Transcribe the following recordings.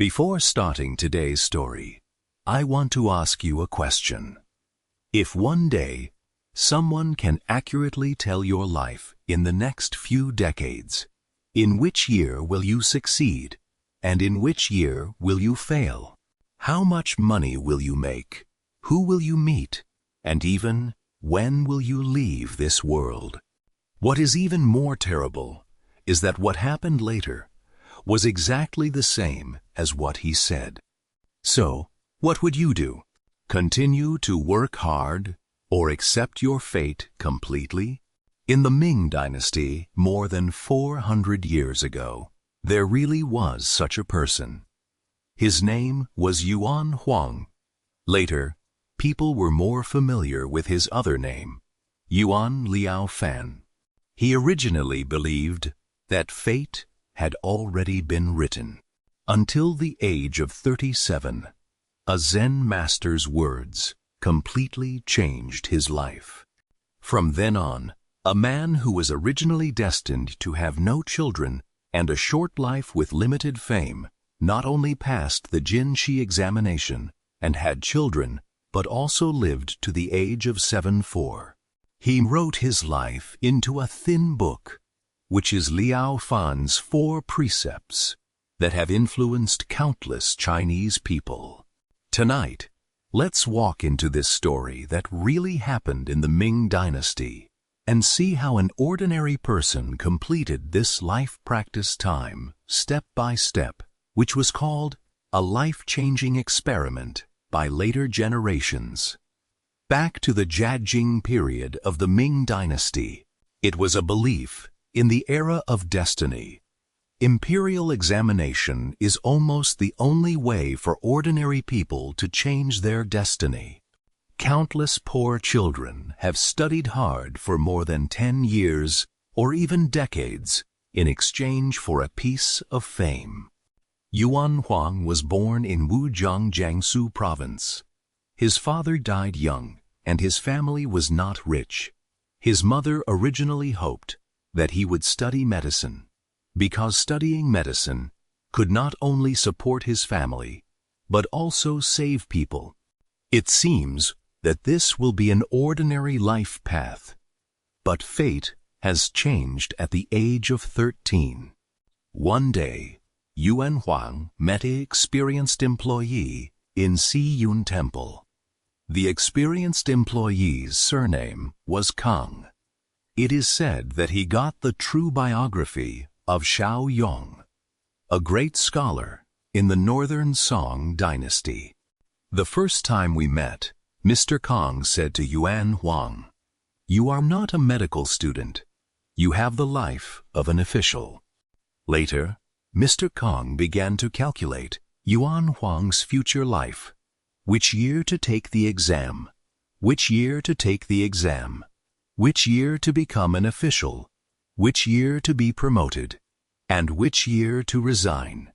Before starting today's story, I want to ask you a question. If one day, someone can accurately tell your life in the next few decades, in which year will you succeed, and in which year will you fail? How much money will you make? Who will you meet? And even, when will you leave this world? What is even more terrible is that what happened later was exactly the same as what he said. So, what would you do? Continue to work hard or accept your fate completely? In the Ming Dynasty, more than 400 years ago, there really was such a person. His name was Yuan Huang. Later, people were more familiar with his other name, Yuan Liaofan. He originally believed that fate had already been written. Until the age of 37, a Zen master's words completely changed his life. From then on, a man who was originally destined to have no children and a short life with limited fame not only passed the Jinshi examination and had children, but also lived to the age of 74. He wrote his life into a thin book, which is Liaofan's 4 precepts that have influenced countless Chinese people. Tonight, let's walk into this story that really happened in the Ming Dynasty and see how an ordinary person completed this life practice time, step by step, which was called a life-changing experiment by later generations. Back to the Jiajing period of the Ming Dynasty, it was a belief in the era of destiny. Imperial examination is almost the only way for ordinary people to change their destiny. Countless poor children have studied hard for more than 10 years or even decades in exchange for a piece of fame. Yuan Huang was born in Wujiang, Jiangsu province. His father died young, and his family was not rich. His mother originally hoped that he would study medicine, because studying medicine could not only support his family, but also save people. It seems that this will be an ordinary life path, but fate has changed at the age of 13. One day, Yuan Huang met an experienced employee in Xiyun Temple. The experienced employee's surname was Kang. It is said that he got the true biography of Shao Yong, a great scholar in the Northern Song dynasty. The first time we met, Mr. Kang said to Yuan Huang, "You are not a medical student. You have the life of an official." Later, Mr. Kang began to calculate Yuan Huang's future life, which year to take the exam, which year to take the exam, which year to become an official, which year to be promoted, and which year to resign.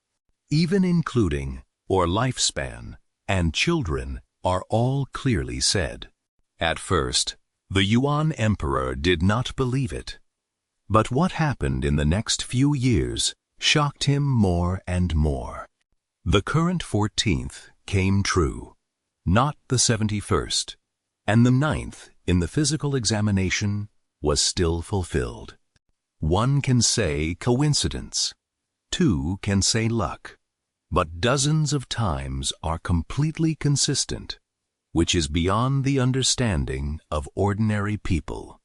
Even including or lifespan and children are all clearly said. At first, the Yuan emperor did not believe it. But what happened in the next few years shocked him more and more. The current 14th came true, not the 71st, and the 9th in the physical examination was still fulfilled. One can say coincidence, 2 can say luck, but dozens of times are completely consistent, which is beyond the understanding of ordinary people.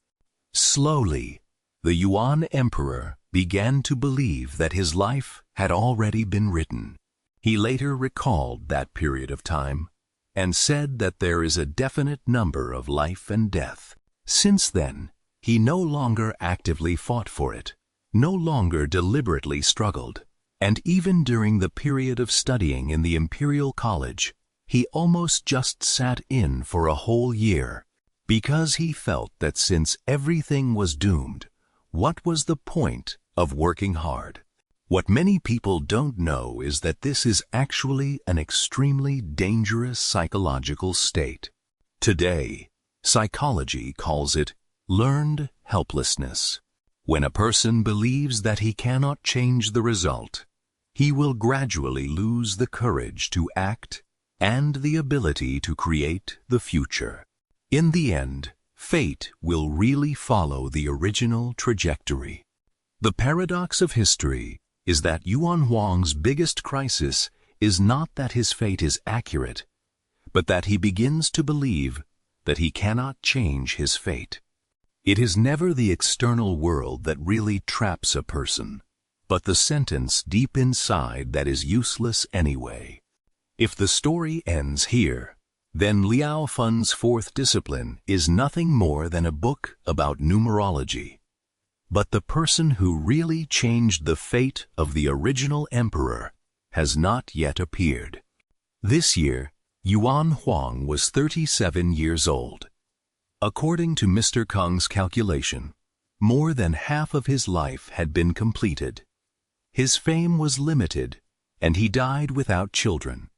Slowly, the Yuan emperor began to believe that his life had already been written. He later recalled that period of time and said that there is a definite number of life and death. Since then, he no longer actively fought for it, no longer deliberately struggled, and even during the period of studying in the Imperial College, he almost just sat in for a whole year, because he felt that since everything was doomed, what was the point of working hard? What many people don't know is that this is actually an extremely dangerous psychological state. Today, psychology calls it learned helplessness. When a person believes that he cannot change the result, he will gradually lose the courage to act and the ability to create the future. In the end, fate will really follow the original trajectory. The paradox of history is that Yuan Huang's biggest crisis is not that his fate is accurate, but that he begins to believe that he cannot change his fate. It is never the external world that really traps a person, but the sentence deep inside that is useless anyway. If the story ends here, then Liaofan's fourth discipline is nothing more than a book about numerology. But the person who really changed the fate of the original emperor has not yet appeared. This year, Yuan Huang was 37 years old. According to Mr. Kong's calculation, more than half of his life had been completed. His fame was limited, and he died without children.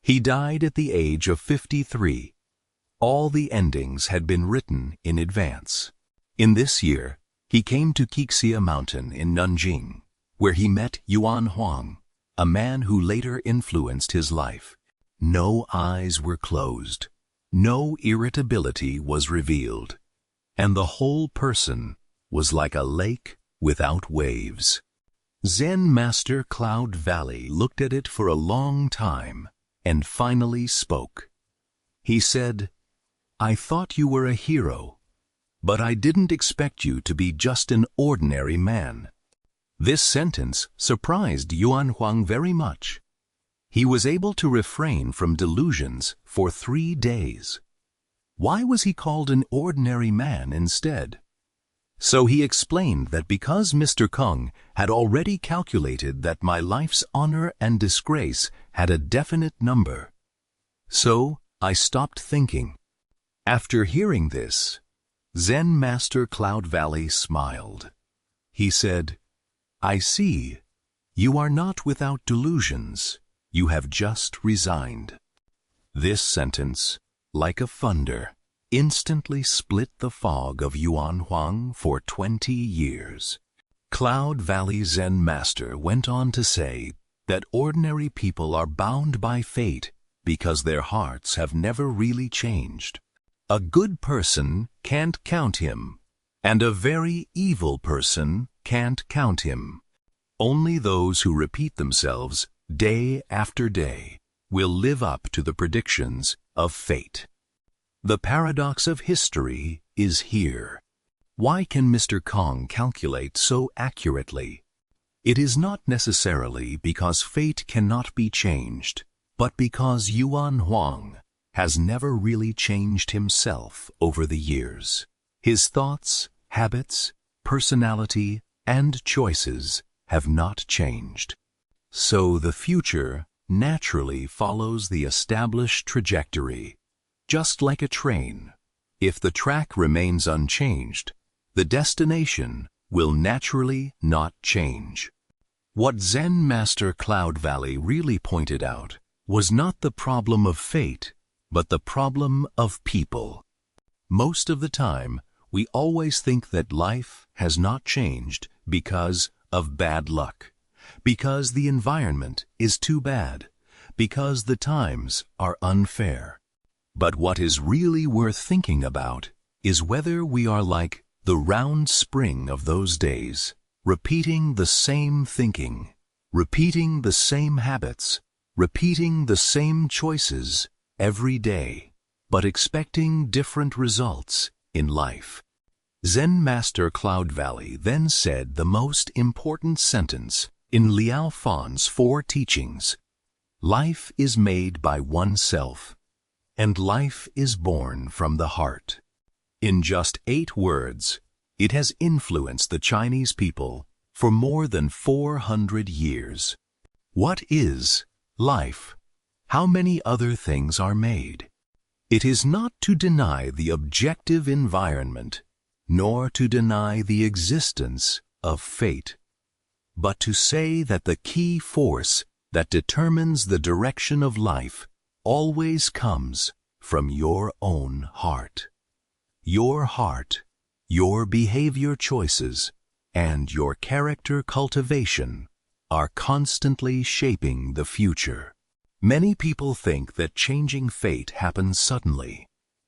He died at the age of 53. All the endings had been written in advance. In this year, he came to Qixia Mountain in Nanjing, where he met Yuan Huang, a man who later influenced his life. No eyes were closed, no irritability was revealed, and the whole person was like a lake without waves. Zen Master Cloud Valley looked at it for a long time and finally spoke. He said, "I thought you were a hero, but I didn't expect you to be just an ordinary man." This sentence surprised Yuan Huang very much. He was able to refrain from delusions for 3 days. Why was he called an ordinary man instead? So he explained that because Mr. Kong had already calculated that my life's honor and disgrace had a definite number. So I stopped thinking. After hearing this, Zen Master Cloud Valley smiled. He said, "I see. You are not without delusions. You have just resigned." This sentence, like a thunder, instantly split the fog of Yuan Huang for 20 years. Cloud Valley Zen Master went on to say that ordinary people are bound by fate because their hearts have never really changed. A good person can't count him, and a very evil person can't count him. Only those who repeat themselves day after day will live up to the predictions of fate. The paradox of history is here. Why can Mr. Kong calculate so accurately? It is not necessarily because fate cannot be changed, but because Yuan Huang has never really changed himself over the years. His thoughts, habits, personality, and choices have not changed. So the future naturally follows the established trajectory. Just like a train, if the track remains unchanged, the destination will naturally not change. What Zen Master Cloud Valley really pointed out was not the problem of fate, but the problem of people. Most of the time, we always think that life has not changed because of bad luck, because the environment is too bad, because the times are unfair. But what is really worth thinking about is whether we are like the round spring of those days, repeating the same thinking, repeating the same habits, repeating the same choices every day, but expecting different results in life. Zen Master Cloud Valley then said the most important sentence in Liaofan's 4 teachings. Life is made by oneself, and life is born from the heart. In just 8 words, it has influenced the Chinese people for more than 400 years. What is life? How many other things are made? It is not to deny the objective environment, nor to deny the existence of fate, but to say that the key force that determines the direction of life always comes from your own heart. Your heart, your behavior choices, and your character cultivation are constantly shaping the future. Many people think that changing fate happens suddenly,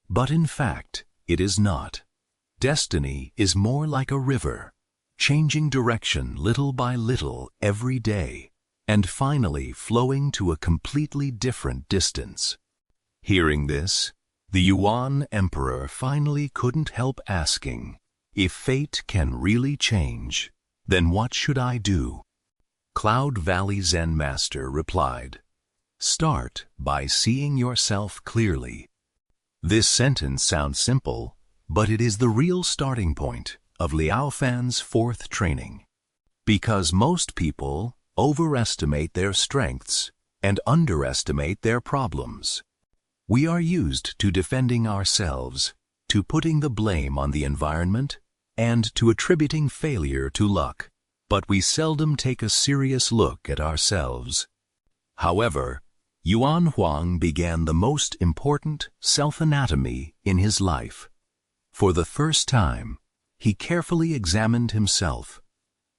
but in fact, it is not. Destiny is more like a river, changing direction little by little every day, and finally flowing to a completely different distance. Hearing this, the Yuan Emperor finally couldn't help asking, if fate can really change, then what should I do? Cloud Valley Zen Master replied, "Start by seeing yourself clearly." This sentence sounds simple, but it is the real starting point of Liaofan's fourth training. Because most people overestimate their strengths and underestimate their problems. We are used to defending ourselves, to putting the blame on the environment, and to attributing failure to luck, but we seldom take a serious look at ourselves. However, Yuan Huang began the most important self-anatomy in his life. For the first time, he carefully examined himself.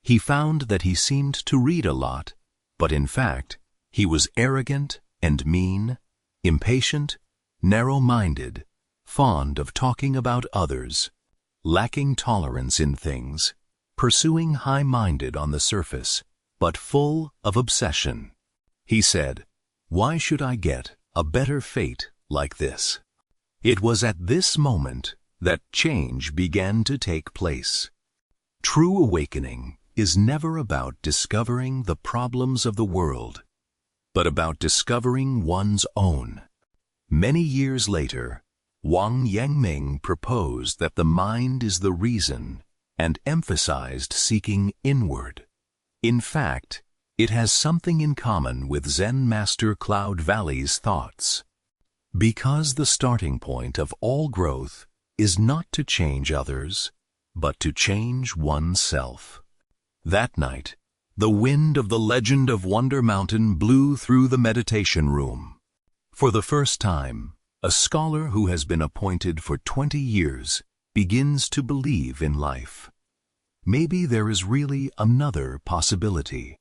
He found that he seemed to read a lot, but in fact, he was arrogant and mean, impatient, narrow-minded, fond of talking about others, lacking tolerance in things, pursuing high-minded on the surface, but full of obsession. He said, "Why should I get a better fate like this?" It was at this moment that change began to take place. True awakening is never about discovering the problems of the world, but about discovering one's own. Many years later, Wang Yangming proposed that the mind is the reason and emphasized seeking inward. In fact, it has something in common with Zen Master Cloud Valley's thoughts. Because the starting point of all growth is not to change others, but to change oneself. That night, the wind of the legend of Wonder Mountain blew through the meditation room. For the first time, a scholar who has been appointed for 20 years begins to believe in life. Maybe there is really another possibility.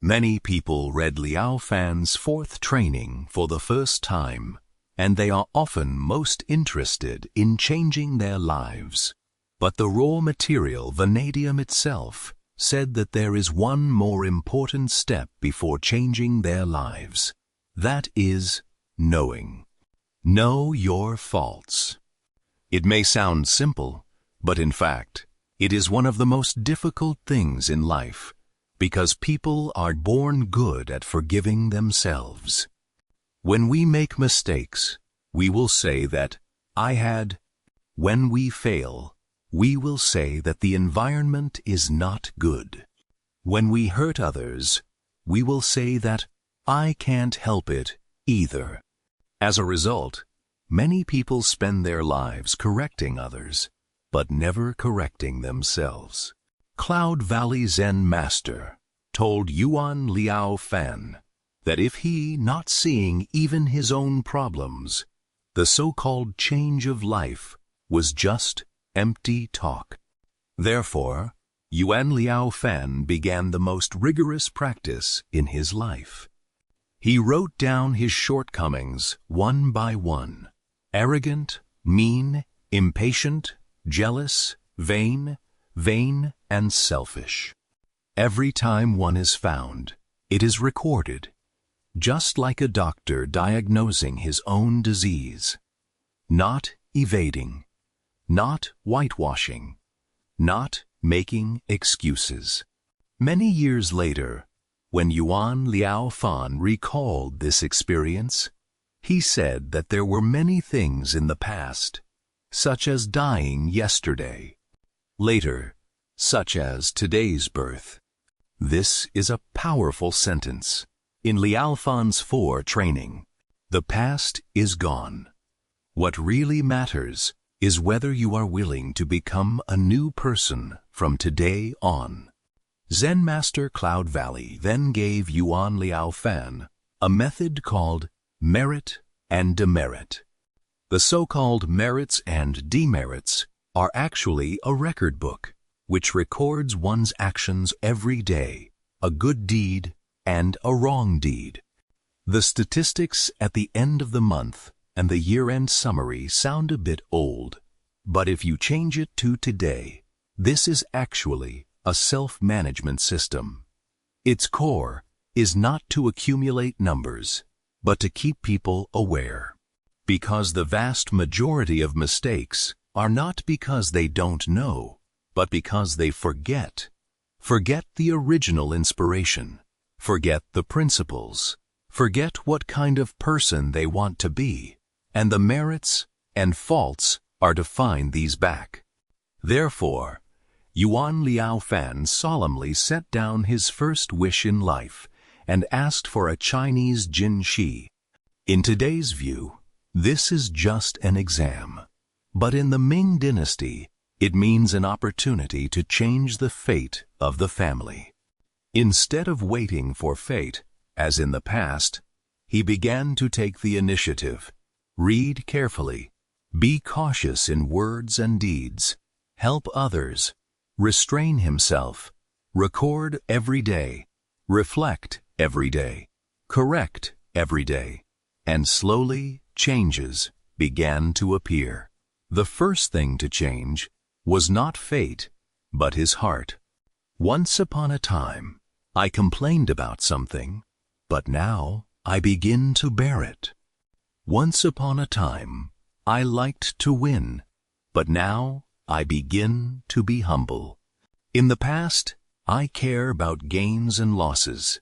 Many people read Liaofan's fourth training for the first time, and they are often most interested in changing their lives. But the raw material vanadium itself said that there is one more important step before changing their lives. That is knowing. Know your faults. It may sound simple, but in fact, it is one of the most difficult things in life, because people are born good at forgiving themselves. When we make mistakes, we will say that I had. When we fail, we will say that the environment is not good. When we hurt others, we will say that I can't help it either. As a result, many people spend their lives correcting others, but never correcting themselves. Cloud Valley Zen Master told Yuan Liaofan that if he, not seeing even his own problems, the so-called change of life was just empty talk. Therefore, Yuan Liaofan began the most rigorous practice in his life. He wrote down his shortcomings one by one: arrogant, mean, impatient, jealous, vain, and selfish. Every time one is found, it is recorded, just like a doctor diagnosing his own disease. Not evading, not whitewashing, not making excuses. Many years later, when Yuan Liaofan recalled this experience, he said that there were many things in the past, such as dying yesterday, later, such as today's birth. This is a powerful sentence. In Liaofan's 4 training, the past is gone. What really matters is whether you are willing to become a new person from today on. Zen Master Cloud Valley then gave Yuan Liaofan a method called merit and demerit. The so-called merits and demerits are actually a record book, which records one's actions every day, a good deed, and a wrong deed. The statistics at the end of the month and the year-end summary sound a bit old, but if you change it to today, this is actually a self-management system. Its core is not to accumulate numbers, but to keep people aware. Because the vast majority of mistakes are not because they don't know, but because they forget. Forget the original inspiration. Forget the principles. Forget what kind of person they want to be, and the merits and faults are to find these back. Therefore, Yuan Liaofan solemnly set down his first wish in life and asked for a Chinese jin shi. In today's view, this is just an exam. But in the Ming dynasty, it means an opportunity to change the fate of the family. Instead of waiting for fate, as in the past, he began to take the initiative. Read carefully. Be cautious in words and deeds. Help others. Restrain himself. Record every day. Reflect every day. Correct every day. And slowly, changes began to appear. The first thing to change was not fate, but his heart. Once upon a time, I complained about something, but now I begin to bear it. Once upon a time, I liked to win, but now I begin to be humble. In the past, I care about gains and losses,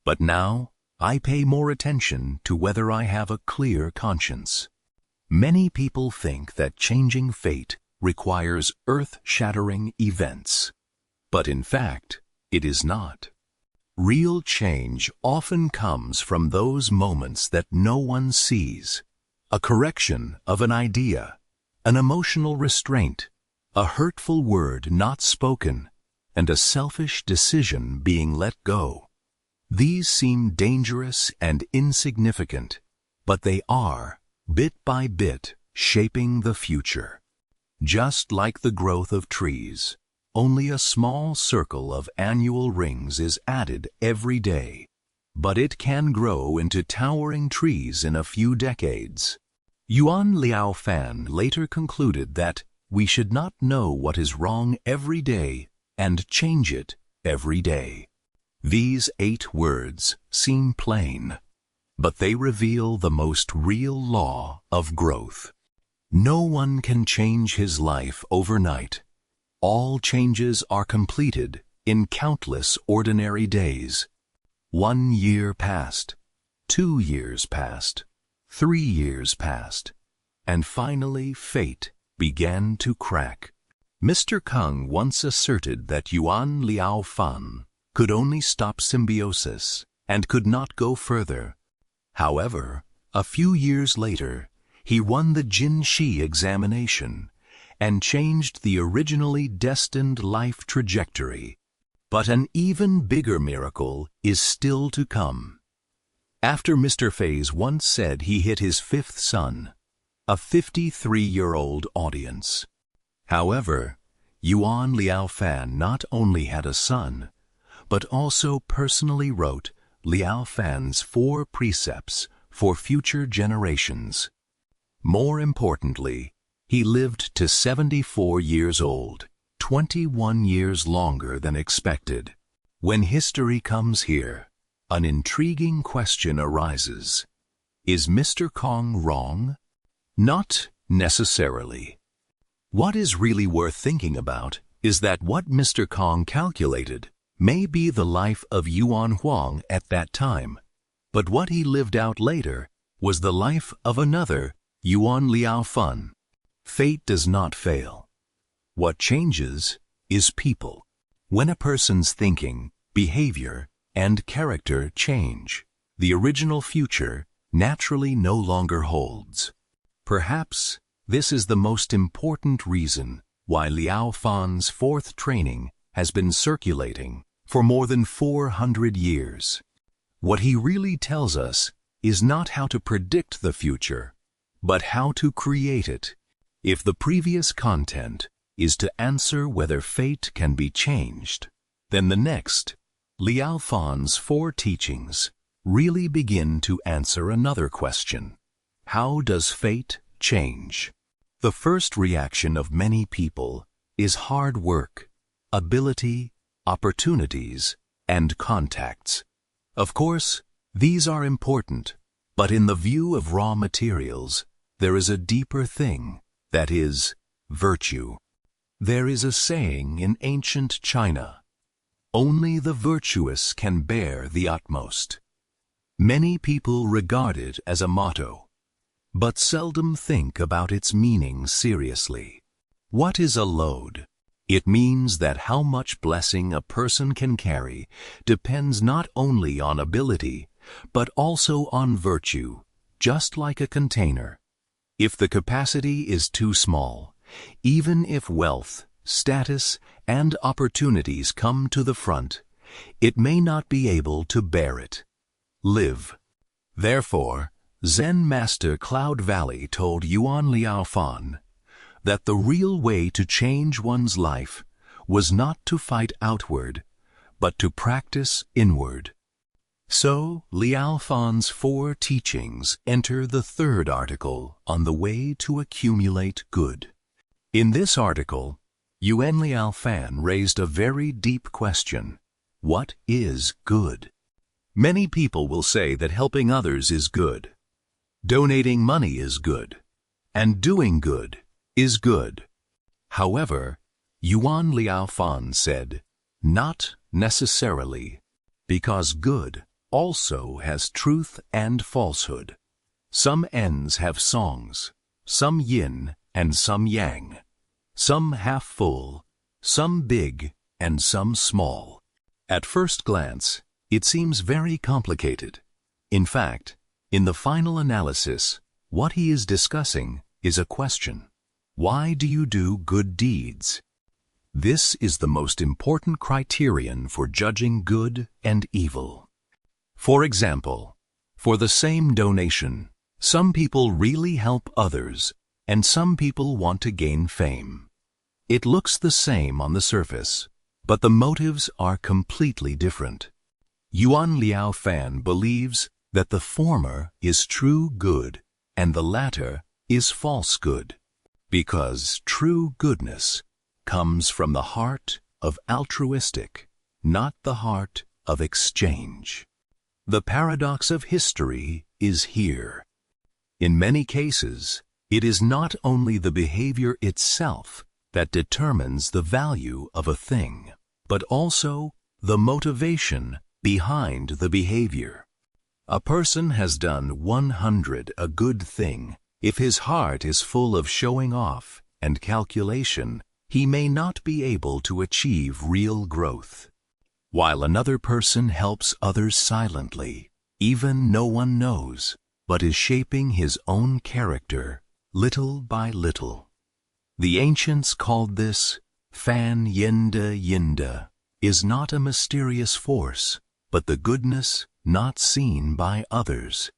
but now I pay more attention to whether I have a clear conscience. Many people think that changing fate requires earth-shattering events, but in fact, it is not. Real change often comes from those moments that no one sees. A correction of an idea, an emotional restraint, a hurtful word not spoken, and a selfish decision being let go. These seem dangerous and insignificant, but they are, bit by bit, shaping the future. Just like the growth of trees, only a small circle of annual rings is added every day, but it can grow into towering trees in a few decades. Yuan Liaofan later concluded that we should not know what is wrong every day and change it every day. These 8 words seem plain, but they reveal the most real law of growth. No one can change his life overnight. All changes are completed in countless ordinary days. 1 year passed, 2 years passed, 3 years passed, and finally fate began to crack. Mr. Kung once asserted that Yuan Liaofan could only stop symbiosis and could not go further. However, a few years later, he won the Jin Shi examination and changed the originally destined life trajectory. But an even bigger miracle is still to come. After Mr. Faze once said he hit his 5th son, a 53-year-old audience. However, Yuan Liaofan not only had a son, but also personally wrote Liaofan's 4 precepts for future generations. More importantly, he lived to 74 years old, 21 years longer than expected. When history comes here, an intriguing question arises. Is Mr. Kong wrong? Not necessarily. What is really worth thinking about is that what Mr. Kong calculated may be the life of Yuan Huang at that time, but what he lived out later was the life of another Yuan Liaofan. Fate does not fail. What changes is people. When a person's thinking, behavior, and character change, the original future naturally no longer holds. Perhaps this is the most important reason why Liaofan's 4th training has been circulating for more than 400 years. What he really tells us is not how to predict the future, but how to create it. If the previous content is to answer whether fate can be changed, then the next, Liaofan's four teachings really begin to answer another question. How does fate change? The first reaction of many people is hard work, ability, opportunities, and contacts. Of course, these are important, but in the view of raw materials, there is a deeper thing, that is, virtue. There is a saying in ancient China, "Only the virtuous can bear the utmost." Many people regard it as a motto, but seldom think about its meaning seriously. What is a load? It means that how much blessing a person can carry depends not only on ability, but also on virtue, just like a container. If the capacity is too small, even if wealth, status, and opportunities come to the front, it may not be able to bear it. Live. Therefore, Zen Master Cloud Valley told Yuan Liaofan that the real way to change one's life was not to fight outward, but to practice inward. So, Liaofan's four teachings enter the third article on the way to accumulate good. In this article, Yuan Liaofan raised a very deep question. What is good? Many people will say that helping others is good, donating money is good, and doing good is good. However, Yuan Liaofan said, not necessarily, because good also has truth and falsehood. Some ends have songs, some yin and some yang, some half full, some big and some small. At first glance, it seems very complicated. In fact, in the final analysis, what he is discussing is a question. Why do you do good deeds? This is the most important criterion for judging good and evil. For example, for the same donation, some people really help others, and some people want to gain fame. It looks the same on the surface, but the motives are completely different. Yuan Liaofan believes that the former is true good and the latter is false good, because true goodness comes from the heart of altruistic, not the heart of exchange. The paradox of history is here. In many cases, it is not only the behavior itself that determines the value of a thing, but also the motivation behind the behavior. A person has done 100 a good thing. If his heart is full of showing off and calculation, he may not be able to achieve real growth. While another person helps others silently, even no one knows, but is shaping his own character little by little. The ancients called this Fan Yinda Yinda, is not a mysterious force, but the goodness not seen by others.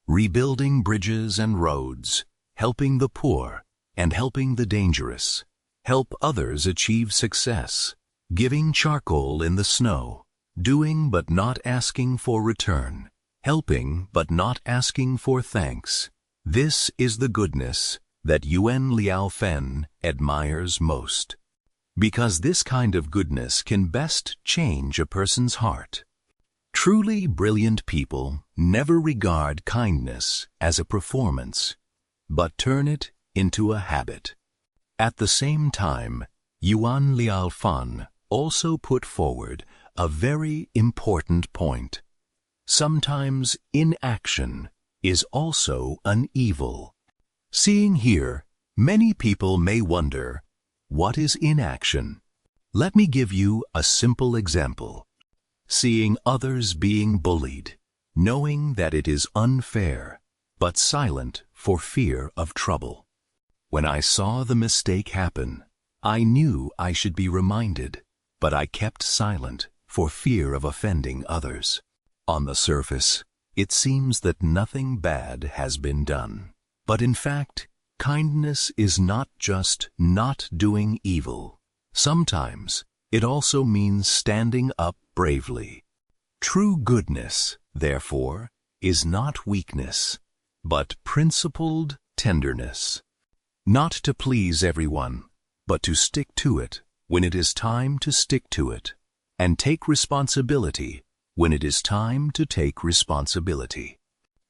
Rebuilding bridges and roads, helping the poor, and helping the dangerous. Help others achieve success, giving charcoal in the snow, doing but not asking for return, helping but not asking for thanks. This is the goodness that Yuan Liaofan admires most. Because this kind of goodness can best change a person's heart. Truly brilliant people never regard kindness as a performance, but turn it into a habit. At the same time, Yuan Liaofan also put forward a very important point. Sometimes inaction is also an evil. Seeing here, many people may wonder, what is inaction? Let me give you a simple example. Seeing others being bullied, knowing that it is unfair, but silent for fear of trouble. When I saw the mistake happen, I knew I should be reminded, but I kept silent for fear of offending others. On the surface, it seems that nothing bad has been done. But in fact, kindness is not just not doing evil. Sometimes, it also means standing up bravely, True goodness, therefore, is not weakness, but principled tenderness. Not to please everyone, but to stick to it when it is time to stick to it, and take responsibility when it is time to take responsibility.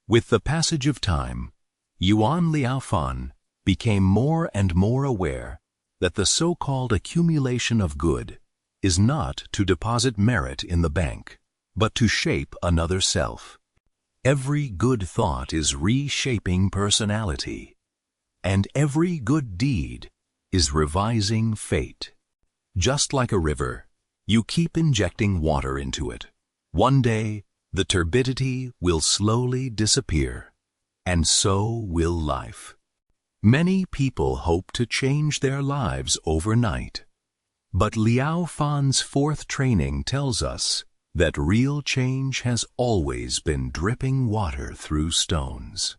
With the passage of time, Yuan Liaofan became more and more aware that the so-called accumulation of good is not to deposit merit in the bank, but to shape another self. Every good thought is reshaping personality, and every good deed is revising fate. Just like a river, you keep injecting water into it. One day, the turbidity will slowly disappear, and so will life. Many people hope to change their lives overnight, but Liaofan's fourth training tells us that real change has always been dripping water through stones.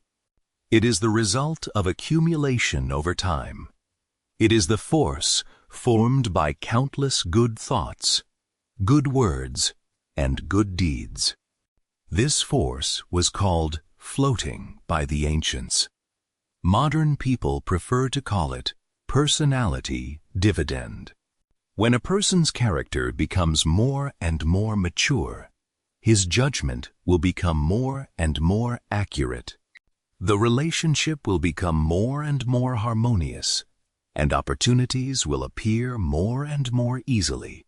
It is the result of accumulation over time. It is the force formed by countless good thoughts, good words, and good deeds. This force was called floating by the ancients. Modern people prefer to call it personality dividend. When a person's character becomes more and more mature, his judgment will become more and more accurate. The relationship will become more and more harmonious, and opportunities will appear more and more easily.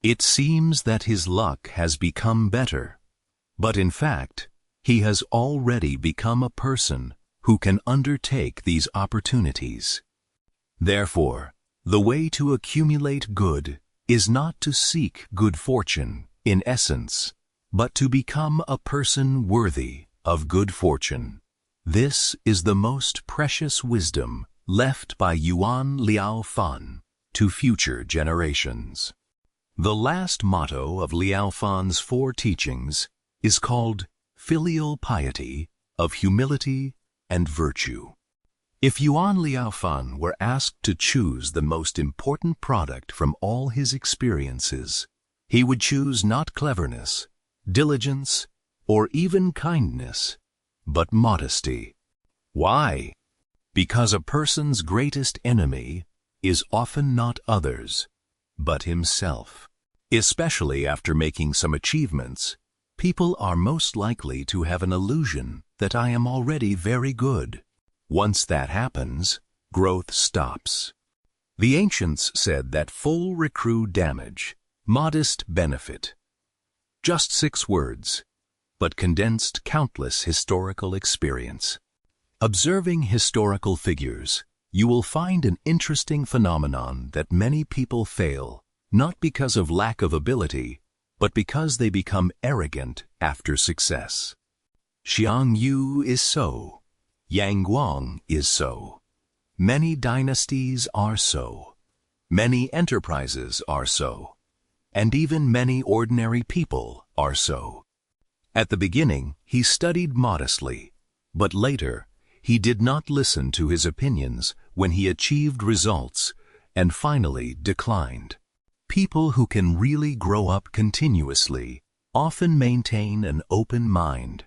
It seems that his luck has become better, but in fact, he has already become a person who can undertake these opportunities. Therefore, the way to accumulate good is not to seek good fortune in essence, but to become a person worthy of good fortune. This is the most precious wisdom left by Yuan Liaofan to future generations. The last motto of Liaofan's four teachings is called filial piety of humility and virtue. If Yuan Liaofan were asked to choose the most important product from all his experiences, he would choose not cleverness, diligence, or even kindness, but modesty. Why? Because a person's greatest enemy is often not others, but himself. Especially after making some achievements, people are most likely to have an illusion that I am already very good. Once that happens, growth stops. The ancients said that full recruit damage, modest benefit. Just 6 words, but condensed countless historical experience. Observing historical figures, you will find an interesting phenomenon that many people fail, not because of lack of ability, but because they become arrogant after success. Xiang Yu is so. Yang Guang is so. Many dynasties are so. Many enterprises are so. And even many ordinary people are so. At the beginning, he studied modestly, but later, he did not listen to his opinions when he achieved results and finally declined. People who can really grow up continuously often maintain an open mind.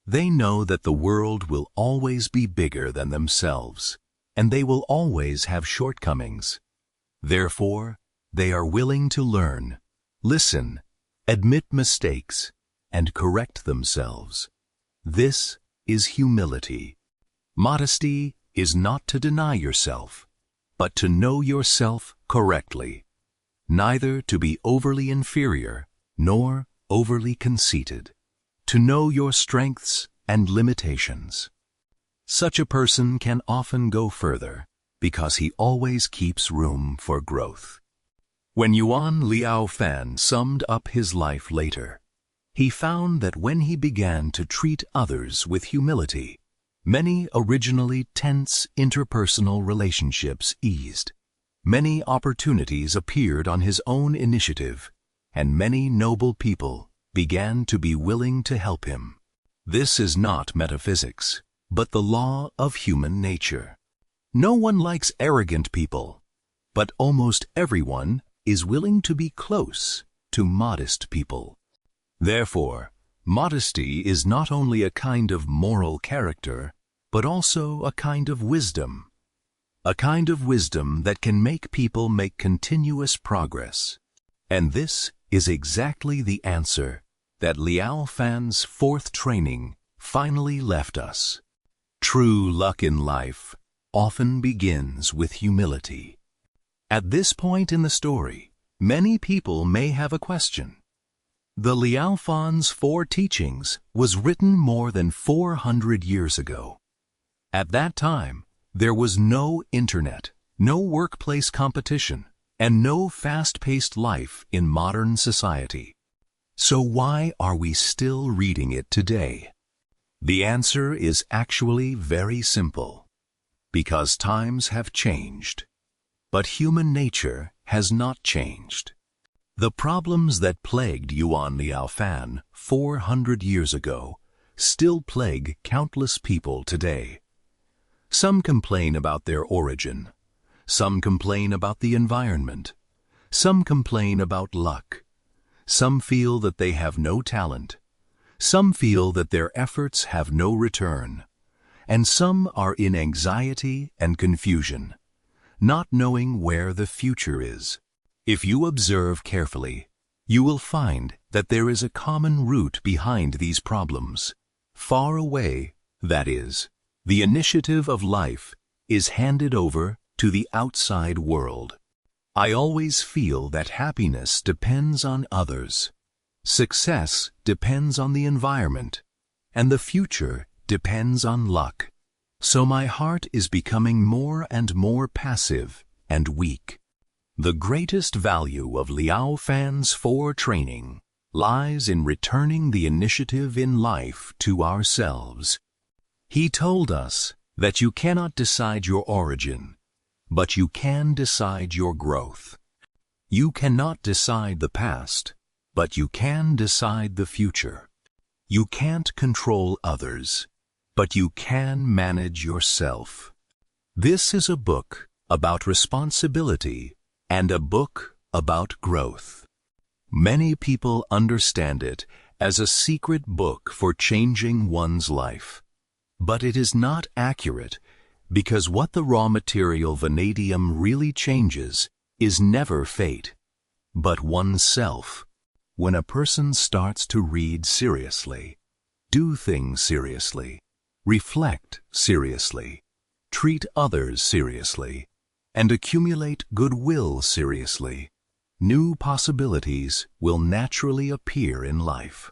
They know that the world will always be bigger than themselves, and they will always have shortcomings. Therefore, they are willing to learn, listen, admit mistakes, and correct themselves. This is humility. Modesty is not to deny yourself, but to know yourself correctly, neither to be overly inferior nor overly conceited. To know your strengths and limitations. Such a person can often go further because he always keeps room for growth. When Yuan Liaofan summed up his life later, he found that when he began to treat others with humility, many originally tense interpersonal relationships eased. Many opportunities appeared on his own initiative, and many noble people began to be willing to help him. This is not metaphysics, but the law of human nature. No one likes arrogant people, but almost everyone is willing to be close to modest people. Therefore, modesty is not only a kind of moral character, but also a kind of wisdom. A kind of wisdom that can make people make continuous progress. And this is exactly the answer that Liaofan's fourth training finally left us. True luck in life often begins with humility. At this point in the story, many people may have a question. The Liaofan's Four Teachings was written more than 400 years ago. At that time, there was no internet, no workplace competition, and no fast-paced life in modern society. So why are we still reading it today? The answer is actually very simple. Because times have changed. But human nature has not changed. The problems that plagued Yuan Liaofan 400 years ago still plague countless people today. Some complain about their origin. Some complain about the environment. Some complain about luck. Some feel that they have no talent. Some feel that their efforts have no return. And some are in anxiety and confusion, not knowing where the future is. If you observe carefully, you will find that there is a common root behind these problems. Far away, that is, the initiative of life is handed over to the outside world. I always feel that happiness depends on others. Success depends on the environment, and the future depends on luck. So my heart is becoming more and more passive and weak. The greatest value of Liaofan's Four Training lies in returning the initiative in life to ourselves. He told us that you cannot decide your origin, but you can decide your growth. You cannot decide the past, but you can decide the future. You can't control others, but you can manage yourself. This is a book about responsibility and a book about growth. Many people understand it as a secret book for changing one's life. But it is not accurate because what the raw material vanadium really changes is never fate, but oneself. When a person starts to read seriously, do things seriously, reflect seriously, treat others seriously, and accumulate goodwill seriously, new possibilities will naturally appear in life.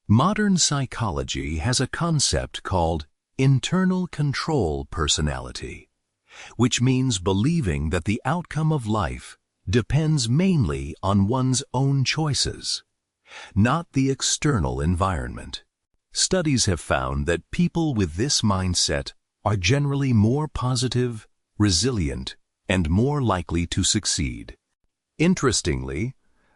Modern psychology has a concept called internal control personality, which means believing that the outcome of life depends mainly on one's own choices, not the external environment. Studies have found that people with this mindset are generally more positive, resilient, and more likely to succeed. Interestingly,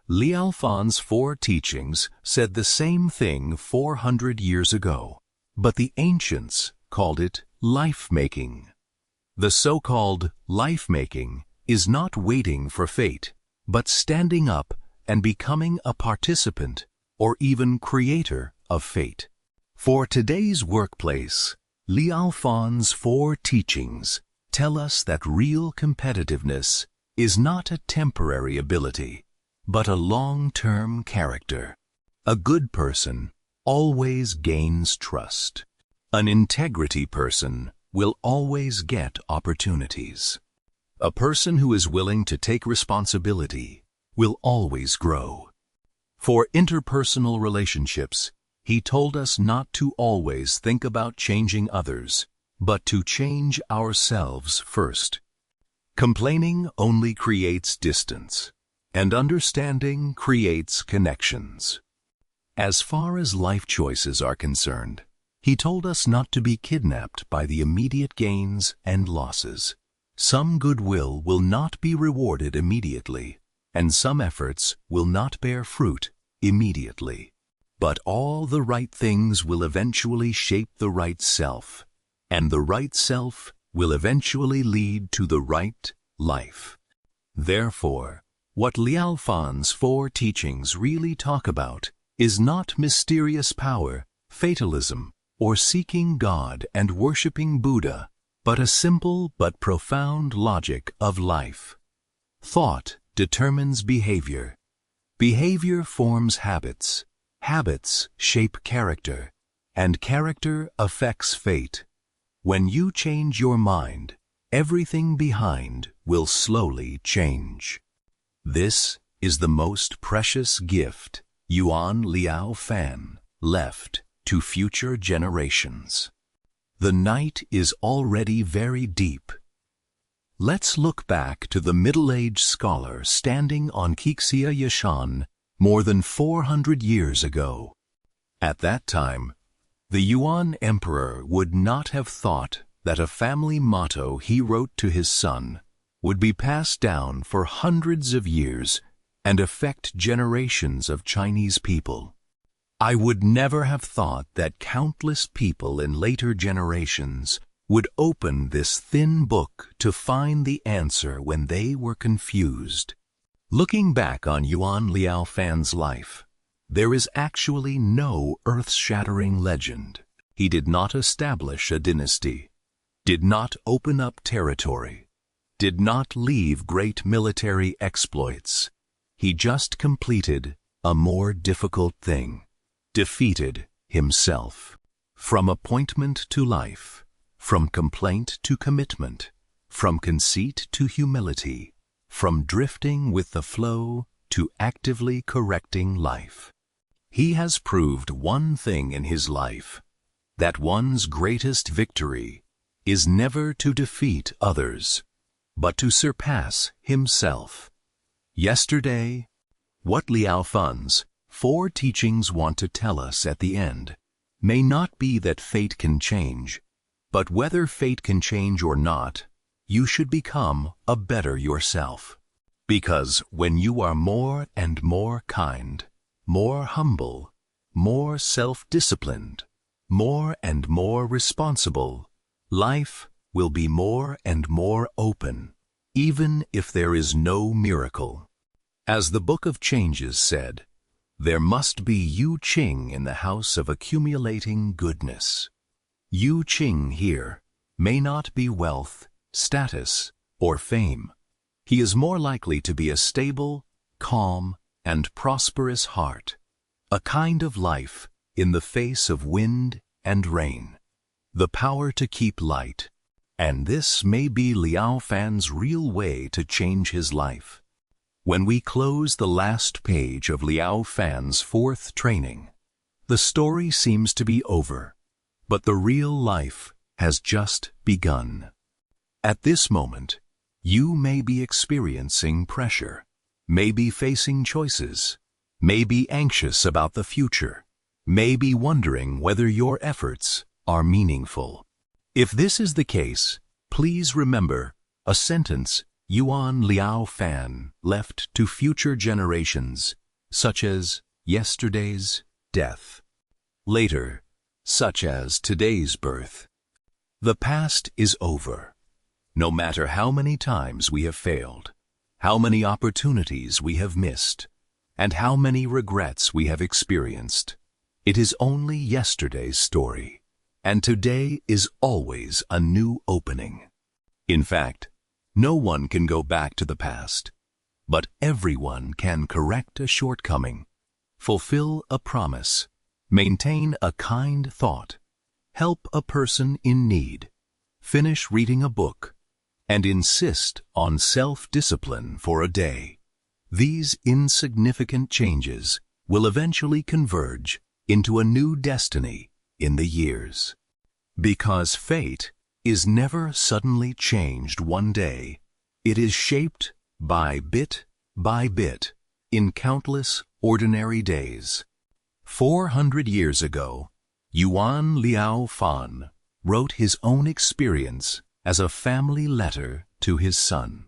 Liaofan's Four Teachings said the same thing 400 years ago, but the ancients called it life-making. The so-called life-making is not waiting for fate, but standing up and becoming a participant or even creator of fate. For today's workplace, Liaofan's Four Teachings tell us that real competitiveness is not a temporary ability, but a long-term character. A good person always gains trust. An integrity person will always get opportunities. A person who is willing to take responsibility will always grow. For interpersonal relationships, he told us not to always think about changing others, but to change ourselves first. Complaining only creates distance, and understanding creates connections. As far as life choices are concerned, he told us not to be kidnapped by the immediate gains and losses. Some goodwill will not be rewarded immediately, and some efforts will not bear fruit immediately. But all the right things will eventually shape the right self, and the right self will eventually lead to the right life. Therefore, what Liaofan's Four Teachings really talk about is not mysterious power, fatalism, or seeking God and worshipping Buddha, but a simple but profound logic of life. Thought determines behavior. Behavior forms habits. Habits shape character, and character affects fate. When you change your mind, everything behind will slowly change. This is the most precious gift Yuan Liaofan left to future generations. The night is already very deep. Let's look back to the middle-aged scholar standing on Qixia Yishan more than 400 years ago. At that time, the Yuan emperor would not have thought that a family motto he wrote to his son would be passed down for hundreds of years and affect generations of Chinese people. I would never have thought that countless people in later generations would open this thin book to find the answer when they were confused. Looking back on Yuan Liaofan's life, there is actually no earth-shattering legend. He did not establish a dynasty, did not open up territory, did not leave great military exploits. He just completed a more difficult thing, defeated himself. From appointment to life, from complaint to commitment, from conceit to humility, from drifting with the flow to actively correcting life. He has proved one thing in his life, that one's greatest victory is never to defeat others, but to surpass himself. Yesterday, what Liaofan's 4 teachings want to tell us at the end may not be that fate can change, but whether fate can change or not, you should become a better yourself. Because when you are more and more kind, more humble, more self-disciplined, more and more responsible, life will be more and more open, even if there is no miracle. As the Book of Changes said, there must be Yu Qing in the house of accumulating goodness. Yu Qing here may not be wealth, status, or fame. He is more likely to be a stable, calm, and prosperous heart, a kind of life in the face of wind and rain, the power to keep light. And this may be Liaofan's real way to change his life. When we close the last page of Liaofan's 4th training, the story seems to be over, but the real life has just begun. At this moment, you may be experiencing pressure, may be facing choices, may be anxious about the future, may be wondering whether your efforts are meaningful. If this is the case, please remember a sentence Yuan Liaofan left to future generations, such as yesterday's death, later, such as today's birth. The past is over. No matter how many times we have failed, how many opportunities we have missed, and how many regrets we have experienced, it is only yesterday's story, and today is always a new opening. In fact, no one can go back to the past, but everyone can correct a shortcoming, fulfill a promise, maintain a kind thought, help a person in need, finish reading a book, and insist on self-discipline for a day. These insignificant changes will eventually converge into a new destiny in the years. Because fate is never suddenly changed one day, it is shaped by bit in countless ordinary days. 400 years ago, Yuan Liaofan wrote his own experience as a family letter to his son.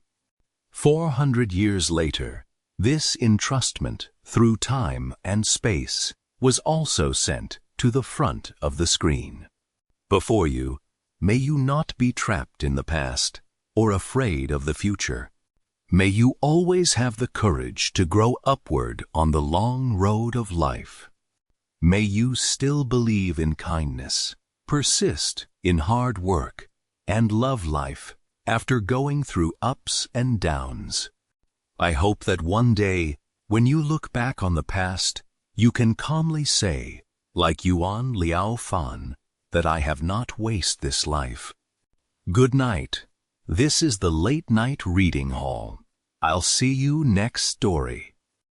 400 years later, this entrustment through time and space was also sent to the front of the screen. Before you, may you not be trapped in the past or afraid of the future. May you always have the courage to grow upward on the long road of life. May you still believe in kindness, persist in hard work, and love life after going through ups and downs. I hope that one day, when you look back on the past, you can calmly say, like Yuan Liaofan, that I have not wasted this life. Good night. This is the Late Night Reading Hall. I'll see you next story.